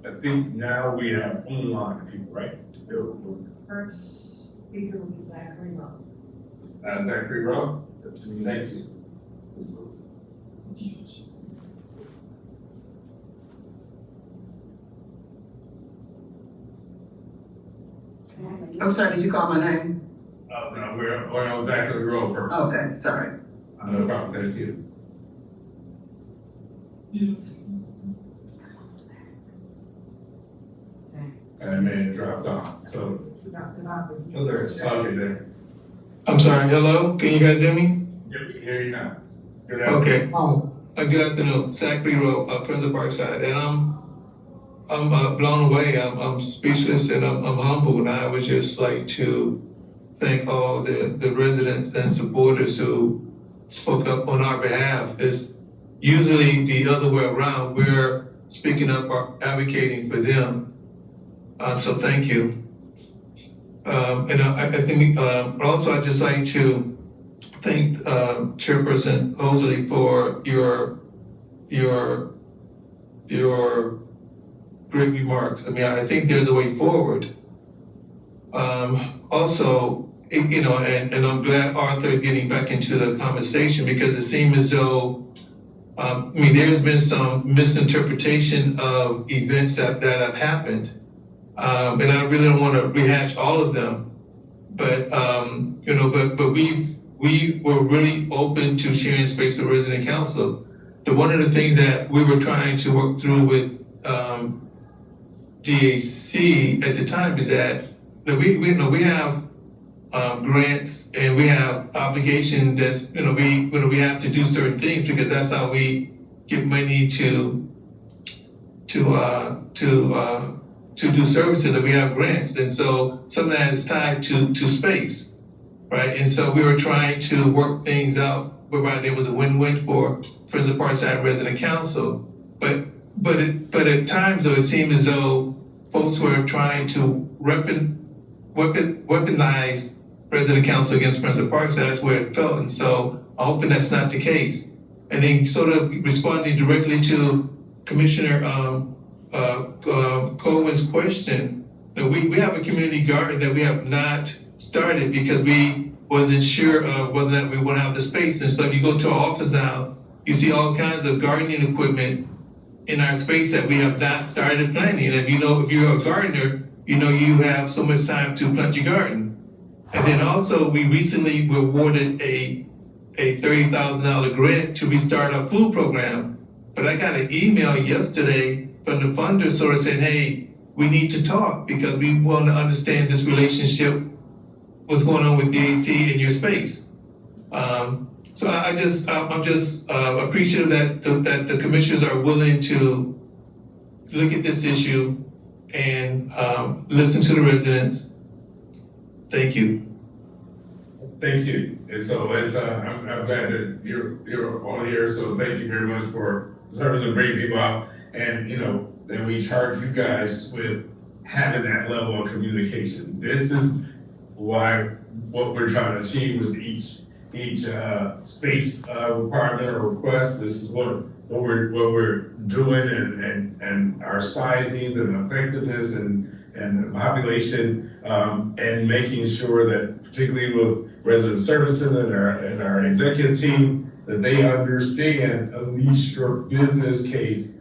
I think now we have online people, right? First speaker will be Zachary Rowe. Zachary Rowe? Thank you. I'm sorry, did you call my name? No, we're on Zachary Rowe first. Okay, sorry. No problem, thank you. And then it dropped off, so. Oh, there it is. Okay, there. I'm sorry, hello, can you guys hear me? Yeah, we can hear you now. Good Okay, good afternoon, Zachary Rowe, Friends of Parkside, and I'm blown away, I'm speechless and I'm humbled, and I would just like to thank all the residents and supporters who spoke up on our behalf. It's usually the other way around, we're speaking up or advocating for them, so thank you. And I think also I'd just like to thank Chairperson Hosley for your great remarks. I mean, I think there's a way forward. Also, you know, and I'm glad Arthur is getting back into the conversation, because it seemed as though, I mean, there's been some misinterpretation of events that have happened. And I really don't want to rehash all of them, but you know, but we were really open to sharing space with resident council. One of the things that we were trying to work through with DHC at the time is that we have grants and we have obligation that's we have to do certain things, because that's how we get money to do services, that we have grants. And so some of that is tied to space, right? And so we were trying to work things out whereby there was a win-win for Friends of Parkside Resident Council. But at times though, it seemed as though folks were trying to weaponize Resident Council against Friends of Parkside. That's where it felt. And so I'm hoping that's not the case. And then sort of responding directly to Commissioner Cohen's question, that we have a community garden that we have not started because we wasn't sure of whether or not we want to have the space. And so if you go to our office now, you see all kinds of gardening equipment in our space that we have not started planting. And if you're a gardener, you know you have so much time to plant your garden. And then also we recently were awarded a $30,000 grant to restart our food program. But I got an email yesterday from the funder sort of saying, hey, we need to talk because we want to understand this relationship, what's going on with DHC in your space. So I'm just appreciative that the commissioners are willing to look at this issue and listen to the residents. Thank you. Thank you. And so I'm glad that you're on here. So thank you very much for service and bringing people out. And then we charge you guys with having that level of communication. This is what we're trying to achieve with each space requirement or request. This is what we're doing, and our sizings and effectiveness and the population, and making sure that, particularly with resident services and our executive team, that they understand at least your business case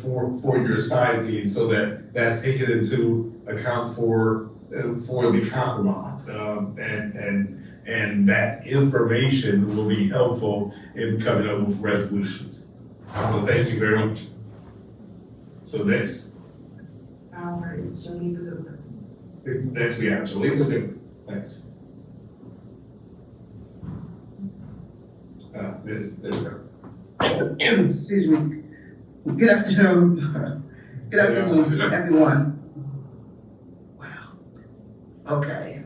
for your sizing, so that that's taken into account for the compromise, and that information will be helpful in coming up with resolutions. So thank you very much. So next we have Jolene. Thanks. There we go. Excuse me. Good afternoon. Good afternoon, everyone. Wow. Okay.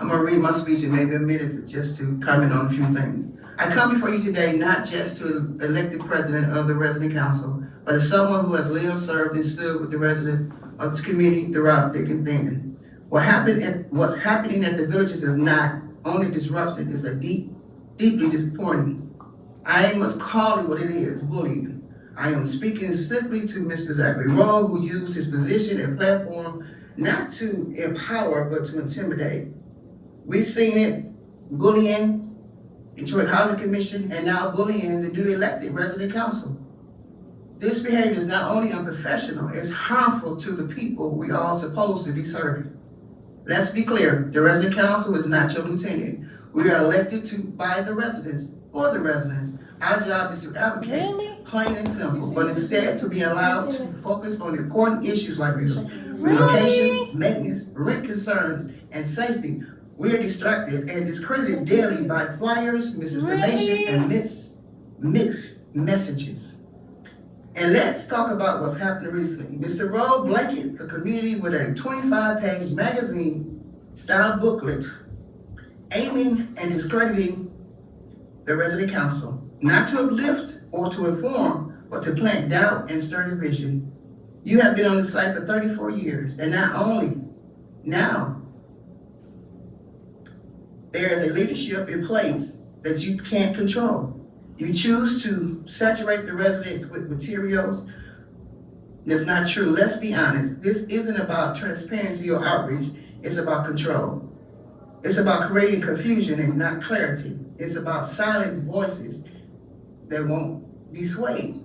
I'm gonna read my speech in maybe a minute just to comment on a few things. I come before you today not just to elect the president of the resident council, but as someone who has lived, served, and stood with the resident of this community throughout thick and thin. What's happening at the villages is not only disruption, it's deeply disappointing. I must call it what it is, bullying. I am speaking specifically to Mr. Zachary Rowe, who used his position and platform not to empower, but to intimidate. We've seen it bullying Detroit Housing Commission and now bullying the newly elected resident council. This behavior is not only unprofessional, it's harmful to the people we all supposed to be serving. Let's be clear, the resident council is not your lieutenant. We are elected by the residents, for the residents. Our job is to advocate, plain and simple, but instead to be allowed to focus on important issues like relocation, maintenance, rent concerns, and safety. We are distracted and discredited daily by flyers, misinformation, and mixed messages. And let's talk about what's happened recently. Mr. Rowe blanketed the community with a 25-page magazine-style booklet aiming and discrediting the resident council, not to uplift or to inform, but to plant doubt and stir division. You have been on the site for 34 years, and not only now, there is a leadership in place that you can't control. You choose to saturate the residents with materials that's not true. Let's be honest, this isn't about transparency or outreach, it's about control. It's about creating confusion and not clarity. It's about silent voices that won't be swayed.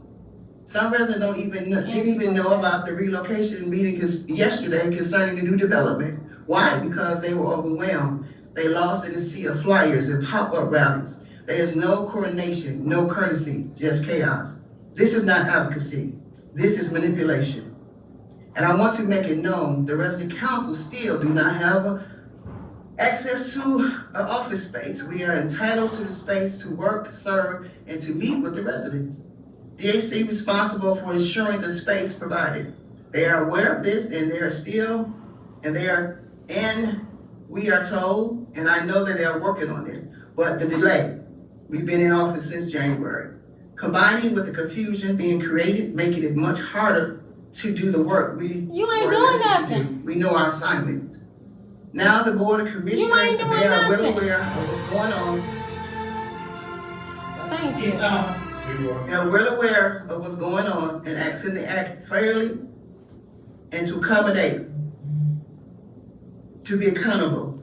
Some residents didn't even know about the relocation meeting yesterday concerning the new development. Why? Because they were overwhelmed. They lost in the sea of flyers and pop-up rallies. There's no coordination, no courtesy, just chaos. This is not advocacy. This is manipulation. And I want to make it known, the resident council still do not have access to an office space. We are entitled to the space to work, serve, and to meet with the residents. DHC responsible for ensuring the space provided. They are aware of this, and we are told, and I know that they are working on it, but the delay, we've been in office since January. Combining with the confusion being created, making it much harder to do the work we ain't doing nothing. We know our assignment. Now the Board of Commissioners, they are well aware of what's going on. Thank you. They are well aware of what's going on and asking to act fairly and to accommodate, to be accountable.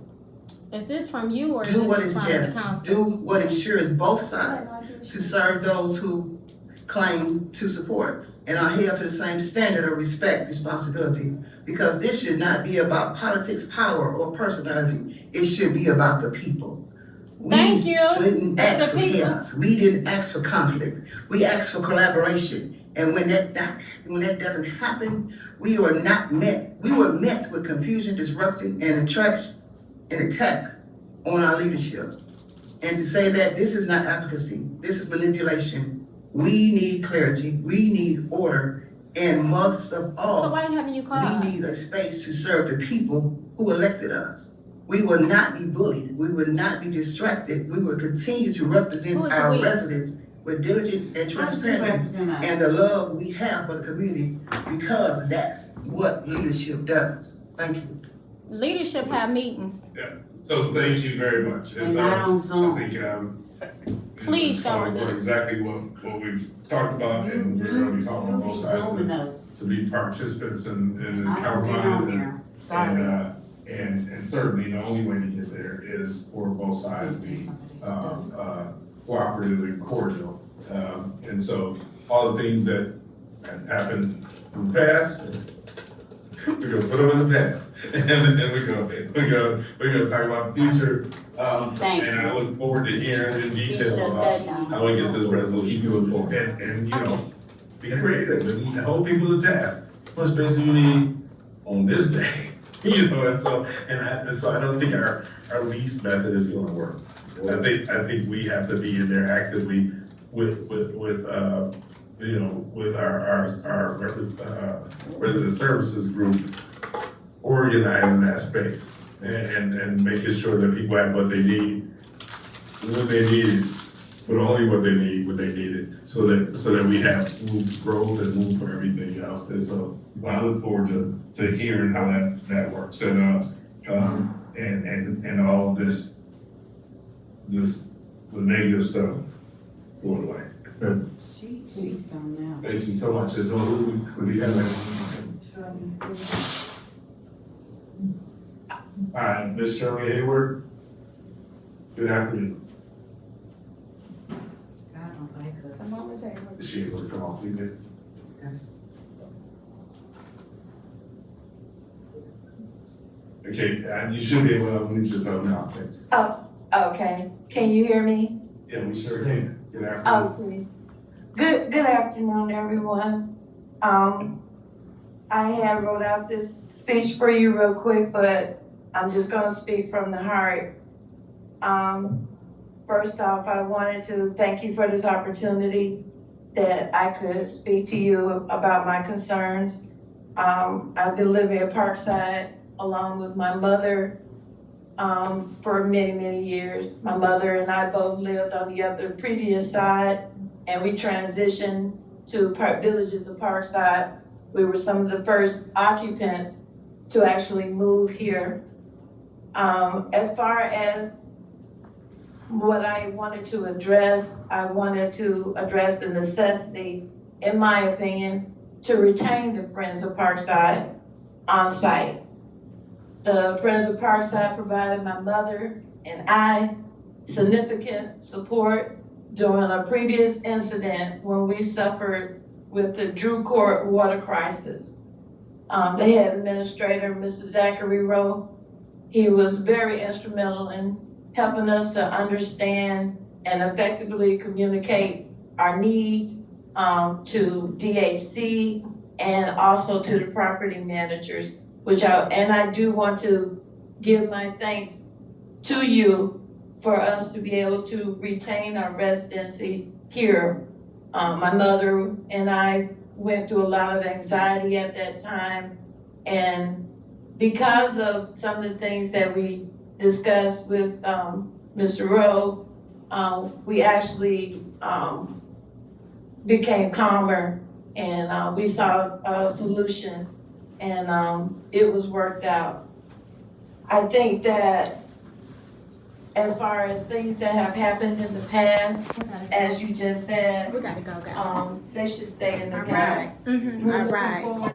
Is this from you or is Do what this is from the just, council? do what ensures both sides to serve those who claim to support and are held to the same standard of respect, responsibility. Because this should not be about politics, power, or personality. It should be about the people. Thank you. We didn't It's ask the for people. chaos. We didn't ask for conflict. We asked for collaboration. And when that doesn't happen, we were met with confusion, disrupting, and attacks on our leadership. And to say that this is not advocacy, this is manipulation. We need clarity, we need order, and most of all, So why haven't you called? we need a space to serve the people who elected us. We will not be bullied, we will not be distracted, we will continue to represent Who is our we? residents with diligence and transparency and the love we have for the community, because that's what leadership does. Thank you. Leadership have meetings. So thank you very much. It's, And not on Zoom. I think, Please show for this. exactly what we've talked about, and we're gonna be talking on both sides to be participants in this I don't get on compromise. there, sorry. And certainly the only way to get there is for both sides to be cooperative and cordial. And so all the things that happened in the past, we're gonna put them in the past. And then we're gonna talk about the future. Thank And I look forward to hearing in detail about how we get this resolution. And you know, be creative and hold people to task. What space do you need on this day? You know, and so I don't think our lease method is gonna work. I think we have to be in there actively with our resident services group, organizing that space and making sure that people have what they need when they need it, but only what they need when they need it, so that we have room for growth and room for everything else. And so I look forward to hearing how that works and all of this the negative stuff going away. Good. She's on now. Thank you so much. So who do you have? All right, Ms. Shirley Hayward. Good afternoon. I don't like her. Come on, Ms. Hayward. Is she able to come off, please? Okay, and you should be able to mute yourself now, thanks. Oh, okay. Can you hear me? Yeah, we sure can. Good afternoon. Okay. Good afternoon, everyone. I had wrote out this speech for you real quick, but I'm just gonna speak from the heart. First off, I wanted to thank you for this opportunity that I could speak to you about my concerns. I've been living at Parkside along with my mother for many, many years. My mother and I both lived on the other previous side, and we transitioned to Villages of Parkside. We were some of the first occupants to actually move here. As far as what I wanted to address, I wanted to address the necessity, in my opinion, to retain the Friends of Parkside on site. The Friends of Parkside provided my mother and I significant support during a previous incident when we suffered with the Drew Court water crisis. They had Administrator Mr. Zachary Rowe. He was very instrumental in helping us to understand and effectively communicate our needs to DHC and also to the property managers, I do want to give my thanks to you for us to be able to retain our residency here. My mother and I went through a lot of anxiety at that time, and because of some of the things that we discussed with Mr. Rowe, we actually became calmer, and we saw a solution, and it was worked out. I think that as far as things that have happened in the past, as you just said, We gotta go, guys. they should stay in the All past. right. We're All looking right. forward